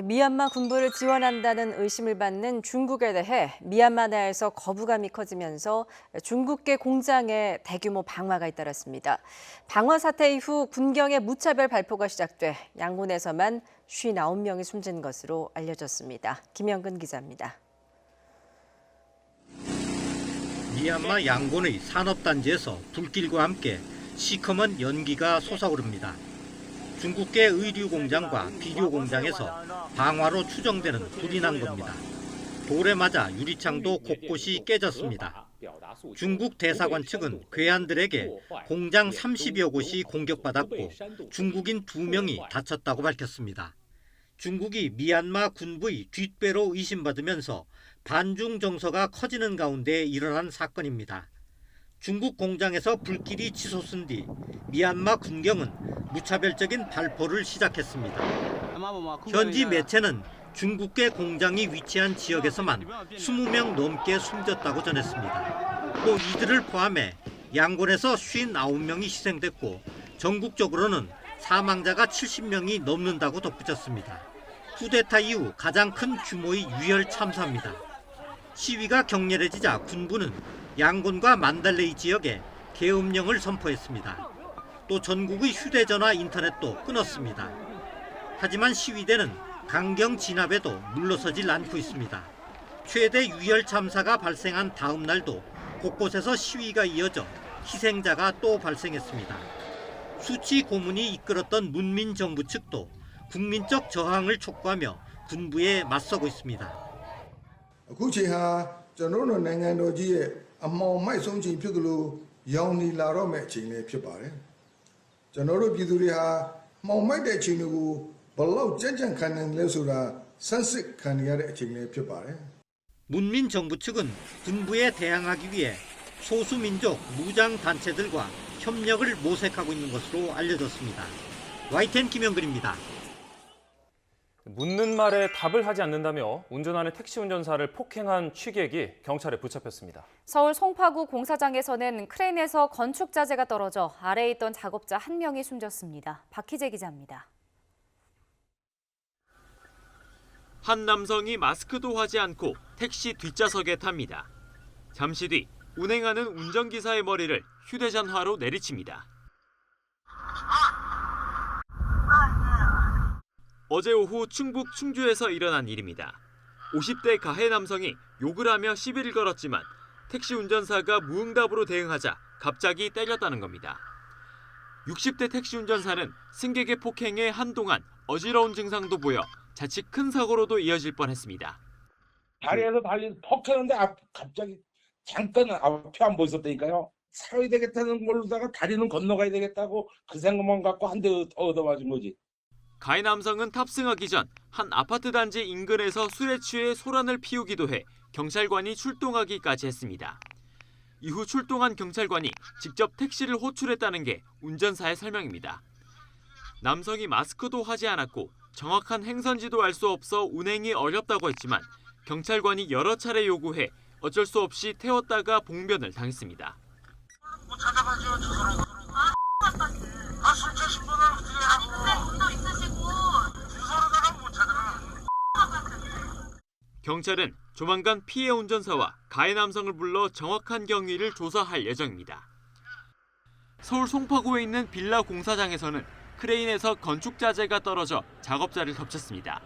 미얀마 군부를 지원한다는 의심을 받는 중국에 대해 미얀마 내에서 거부감이 커지면서 중국계 공장에 대규모 방화가 잇따랐습니다. 방화 사태 이후 군경의 무차별 발포가 시작돼 양곤에서만 59명이 숨진 것으로 알려졌습니다. 김영근 기자입니다. 미얀마 양곤의 산업단지에서 불길과 함께 시커먼 연기가 솟아오릅니다. 중국계 의류 공장과 비료 공장에서 방화로 추정되는 불이 난 겁니다. 돌에 맞아 유리창도 곳곳이 깨졌습니다. 중국 대사관 측은 괴한들에게 공장 30여 곳이 공격받았고 중국인 2명이 다쳤다고 밝혔습니다. 중국이 미얀마 군부의 뒷배로 의심받으면서 반중 정서가 커지는 가운데 일어난 사건입니다. 중국 공장에서 불길이 치솟은 뒤 미얀마 군경은 무차별적인 발포를 시작했습니다. 현지 매체는 중국계 공장이 위치한 지역에서만 20명 넘게 숨졌다고 전했습니다. 또 이들을 포함해 양곤에서 59명이 희생됐고 전국적으로는 사망자가 70명이 넘는다고 덧붙였습니다. 쿠데타 이후 가장 큰 규모의 유혈 참사입니다. 시위가 격렬해지자 군부는 양곤과 만달레이 지역에 계엄령을 선포했습니다. 또 전국의 휴대전화 인터넷도 끊었습니다. 하지만 시위대는 강경 진압에도 물러서질 않고 있습니다. 최대 유혈 참사가 발생한 다음 날도 곳곳에서 시위가 이어져 희생자가 또 발생했습니다. 수치 고문이 이끌었던 문민 정부 측도 국민적 저항을 촉구하며 군부에 맞서고 있습니다. အခုချိန်ဟာကျွန်တော်တို့နိုင်ငံတော်ကြီးရဲ့အမှောင်မိုက်ဆုံးချိန်ဖြစ်သလိုရောင်နေလာတော့မယ့်အချိန်လေးဖြစ်ပါတယ်ကျွန်တော်တို့ပြည်သူတွေဟာမှောင်မိုက်တဲ့အချိန်တွေကိုဘလောက်ကြံ့ကြံ့ခံနိုင်လဲဆိုတာဆန်းစစ်ခံရတဲ့အချိန်လေးဖြစ်ပါတယ် 문민 정부 측은 군부에 대항하기 위해 소수민족 무장 단체들과 협력을 모색하고 있는 것으로 알려졌습니다. YTN 김영근입니다. 묻는 말에 답을 하지 않는다며 운전하는 택시 운전사를 폭행한 취객이 경찰에 붙잡혔습니다. 서울 송파구 공사장에서는 크레인에서 건축 자재가 떨어져 아래에 있던 작업자 1명이 숨졌습니다. 박희재 기자입니다. 한 남성이 마스크도 하지 않고 택시 뒷좌석에 탑니다. 잠시 뒤 운행하는 운전기사의 머리를 휴대전화로 내리칩니다. 어제 오후 충북 충주에서 일어난 일입니다. 50대 가해 남성이 욕을 하며 시비를 걸었지만 택시 운전사가 무응답으로 대응하자 갑자기 때렸다는 겁니다. 60대 택시 운전사는 승객의 폭행에 한동안 어지러운 증상도 보여 자칫 큰 사고로도 이어질 뻔했습니다. 다리에서 퍽 쳤는데 갑자기 잠깐 앞이 안 보였었다니까요. 살아야 되겠다는 걸로다가 다리는 건너가야 되겠다고 그 생각만 갖고 한 대 얻어맞은 거지. 가해 남성은 탑승하기 전 한 아파트 단지 인근에서 술에 취해 소란을 피우기도 해 경찰관이 출동하기까지 했습니다. 이후 출동한 경찰관이 직접 택시를 호출했다는 게 운전사의 설명입니다. 남성이 마스크도 하지 않았고 정확한 행선지도 알 수 없어 운행이 어렵다고 했지만 경찰관이 여러 차례 요구해 어쩔 수 없이 태웠다가 봉변을 당했습니다. 못 찾아가죠, 저 사람. 술 취하신 분은 어떻게 하고. 돈도 있으시고. 주소로다가 못 찾아가. 경찰은 조만간 피해 운전사와 가해 남성을 불러 정확한 경위를 조사할 예정입니다. 서울 송파구에 있는 빌라 공사장에서는 크레인에서 건축 자재가 떨어져 작업자를 덮쳤습니다.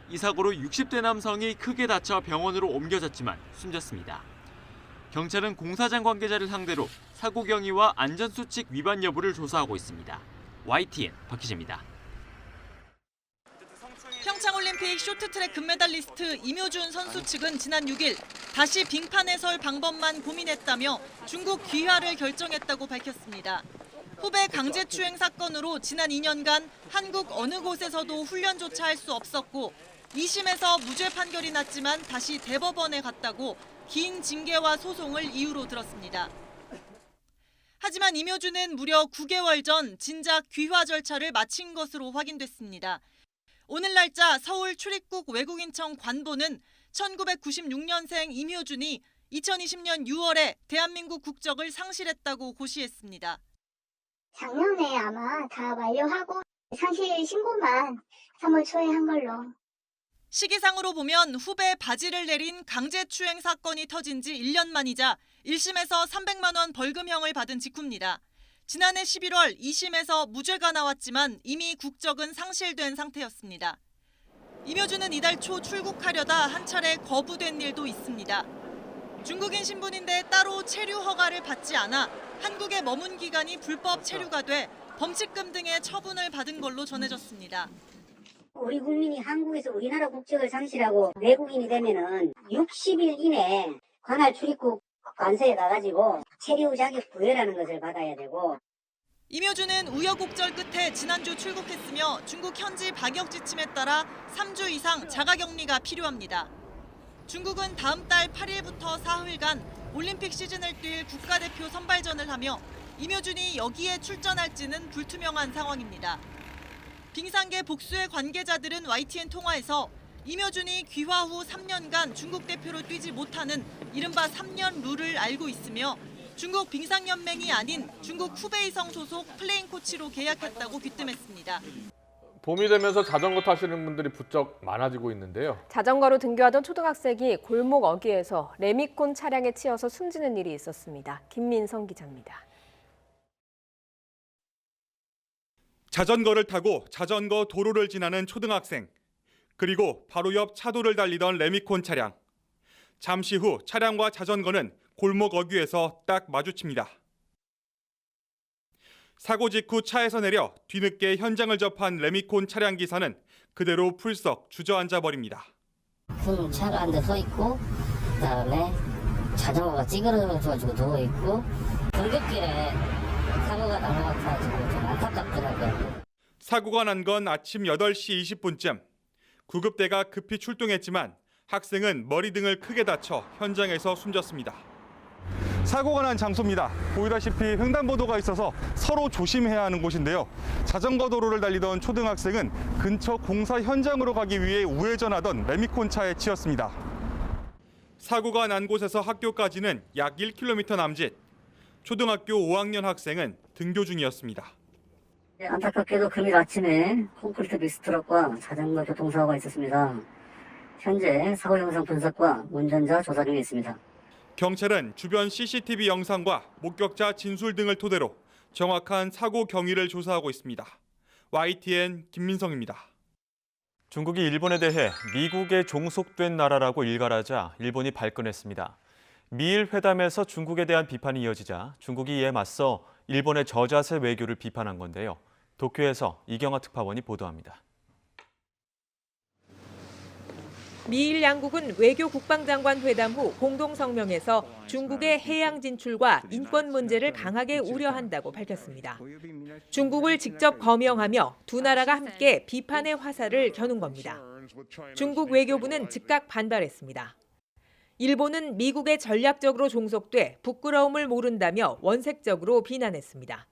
이 사고로 60대 남성이 크게 다쳐 병원으로 옮겨졌지만 숨졌습니다. 경찰은 공사장 관계자를 상대로 사고 경위와 안전수칙 위반 여부를 조사하고 있습니다. YTN 박희재입니다. 평창올림픽 쇼트트랙 금메달리스트 임효준 선수 측은 지난 6일 다시 빙판에 설 방법만 고민했다며 중국 귀화를 결정했다고 밝혔습니다. 후배 강제추행 사건으로 지난 2년간 한국 어느 곳에서도 훈련조차 할 수 없었고 2심에서 무죄 판결이 났지만 다시 대법원에 갔다고 긴 징계와 소송을 이유로 들었습니다. 하지만 임효준은 무려 9개월 전 진작 귀화 절차를 마친 것으로 확인됐습니다. 오늘 날짜 서울 출입국 외국인청 관보는 1996년생 임효준이 2020년 6월에 대한민국 국적을 상실했다고 고시했습니다. 작년에 아마 다 완료하고 상실 신고만 3월 초에 한 걸로. 시기상으로 보면 후배 바지를 내린 강제추행 사건이 터진 지 1년 만이자 1심에서 300만 원 벌금형을 받은 직후입니다. 지난해 11월 2심에서 무죄가 나왔지만 이미 국적은 상실된 상태였습니다. 임효준은 이달 초 출국하려다 한 차례 거부된 일도 있습니다. 중국인 신분인데 따로 체류 허가를 받지 않아 한국에 머문 기간이 불법 체류가 돼 범칙금 등의 처분을 받은 걸로 전해졌습니다. 우리 국민이 한국에서 우리나라 국적을 상실하고 외국인이 되면은 60일 이내에 관할 출입국 관서에 가가지고 체류 자격 부여라는 것을 받아야 되고. 임효준은 우여곡절 끝에 지난주 출국했으며 중국 현지 방역 지침에 따라 3주 이상 자가격리가 필요합니다. 중국은 다음 달 8일부터 사흘간 올림픽 시즌을 뛸 국가대표 선발전을 하며 임효준이 여기에 출전할지는 불투명한 상황입니다. 빙상계 복수의 관계자들은 YTN 통화에서 임효준이 귀화 후 3년간 중국 대표로 뛰지 못하는 이른바 3년 룰을 알고 있으며 중국 빙상연맹이 아닌 중국 후베이성 소속 플레인 코치로 계약했다고 귀뜸했습니다. 봄이 되면서 자전거 타시는 분들이 부쩍 많아지고 있는데요. 자전거로 등교하던 초등학생이 골목 어귀에서 레미콘 차량에 치여서 숨지는 일이 있었습니다. 김민성 기자입니다. 자전거를 타고 자전거 도로를 지나는 초등학생, 그리고 바로 옆 차도를 달리던 레미콘 차량. 잠시 후 차량과 자전거는 골목 어귀에서 딱 마주칩니다. 사고 직후 차에서 내려 뒤늦게 현장을 접한 레미콘 차량 기사는 그대로 풀썩 주저앉아 버립니다. 큰 차가 한 대 서 있고 그다음에 자전거가 찌그러져가지고 누워 있고 등굣길에 사고가 난 것 같아가지고 좀 안타깝더라고요. 사고가 난 건 아침 8시 20분쯤. 구급대가 급히 출동했지만 학생은 머리 등을 크게 다쳐 현장에서 숨졌습니다. 사고가 난 장소입니다. 보이다시피 횡단보도가 있어서 서로 조심해야 하는 곳인데요. 자전거 도로를 달리던 초등학생은 근처 공사 현장으로 가기 위해 우회전하던 레미콘 차에 치였습니다. 사고가 난 곳에서 학교까지는 약 1km 남짓. 초등학교 5학년 학생은 등교 중이었습니다. 안타깝게도 금요일 아침에 콘크리트 믹스트럭과 자전거 교통사고가 있었습니다. 현재 사고 영상 분석과 운전자 조사 중에 있습니다. 경찰은 주변 CCTV 영상과 목격자 진술 등을 토대로 정확한 사고 경위를 조사하고 있습니다. YTN 김민성입니다. 중국이 일본에 대해 미국에 종속된 나라라고 일갈하자 일본이 발끈했습니다. 미일 회담에서 중국에 대한 비판이 이어지자 중국이 이에 맞서 일본의 저자세 외교를 비판한 건데요. 도쿄에서 이경아 특파원이 보도합니다. 미일 양국은 외교 국방장관 회담 후 공동 성명에서 중국의 해양 진출과 인권 문제를 강하게 우려한다고 밝혔습니다. 중국을 직접 거명하며 두 나라가 함께 비판의 화살을 겨눈 겁니다. 중국 외교부는 즉각 반발했습니다. 일본은 미국에 전략적으로 종속돼 부끄러움을 모른다며 원색적으로 비난했습니다.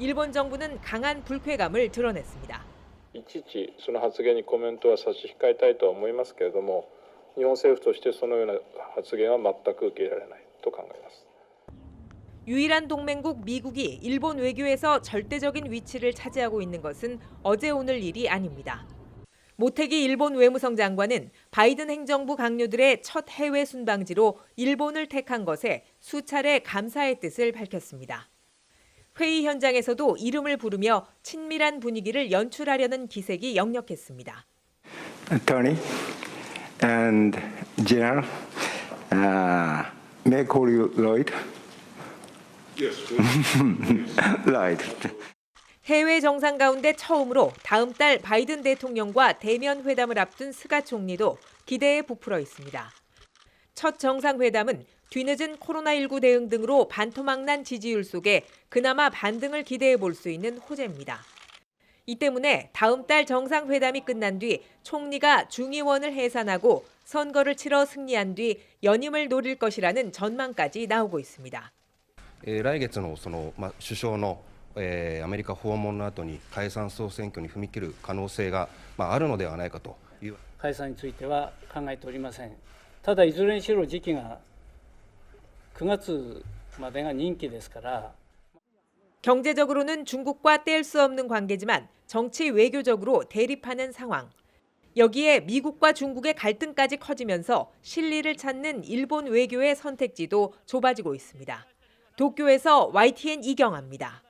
일본 정부는 강한 불쾌감을 드러냈습니다. いちいちその発言にコメントは差し控えたいとは思いますけれども、日本政府としてそのような発言は全く受け入れられないと考えます。 유일한 동맹국 미국이 일본 외교에서 절대적인 위치를 차지하고 있는 것은 어제 오늘 일이 아닙니다. 모테기 일본 외무성 장관은 바이든 행정부 강요들의 첫 해외 순방지로 일본을 택한 것에 수차례 감사의 뜻을 밝혔습니다. 회의 현장에서도 이름을 부르며 친밀한 분위기를 연출하려는 기색이 역력했습니다. Attorney and General, may I call you Lloyd? Yes. Lloyd. 해외 정상 가운데 처음으로 다음 달 바이든 대통령과 대면 회담을 앞둔 스가 총리도 기대에 부풀어 있습니다. 첫 정상회담은 뒤늦은 코로나19 대응 등으로 반토막난 지지율 속에 그나마 반등을 기대해 볼 수 있는 호재입니다. 이 때문에 다음 달 정상회담이 끝난 뒤 총리가 중의원을 해산하고 선거를 치러 승리한 뒤 연임을 노릴 것이라는 전망까지 나오고 있습니다. 来月の首相のアメリカ訪問の後に解散総選挙に踏み切る可能性があるのではないかという。解散については考えておりません。ただいずれにしろ時期が9月までが任期ですから。 경제적으로는 중국과 뗄 수 없는 관계지만 정치 외교적으로 대립하는 상황. 여기에 미국과 중국의 갈등까지 커지면서 실리를 찾는 일본 외교의 선택지도 좁아지고 있습니다. 도쿄에서 YTN 이경아입니다.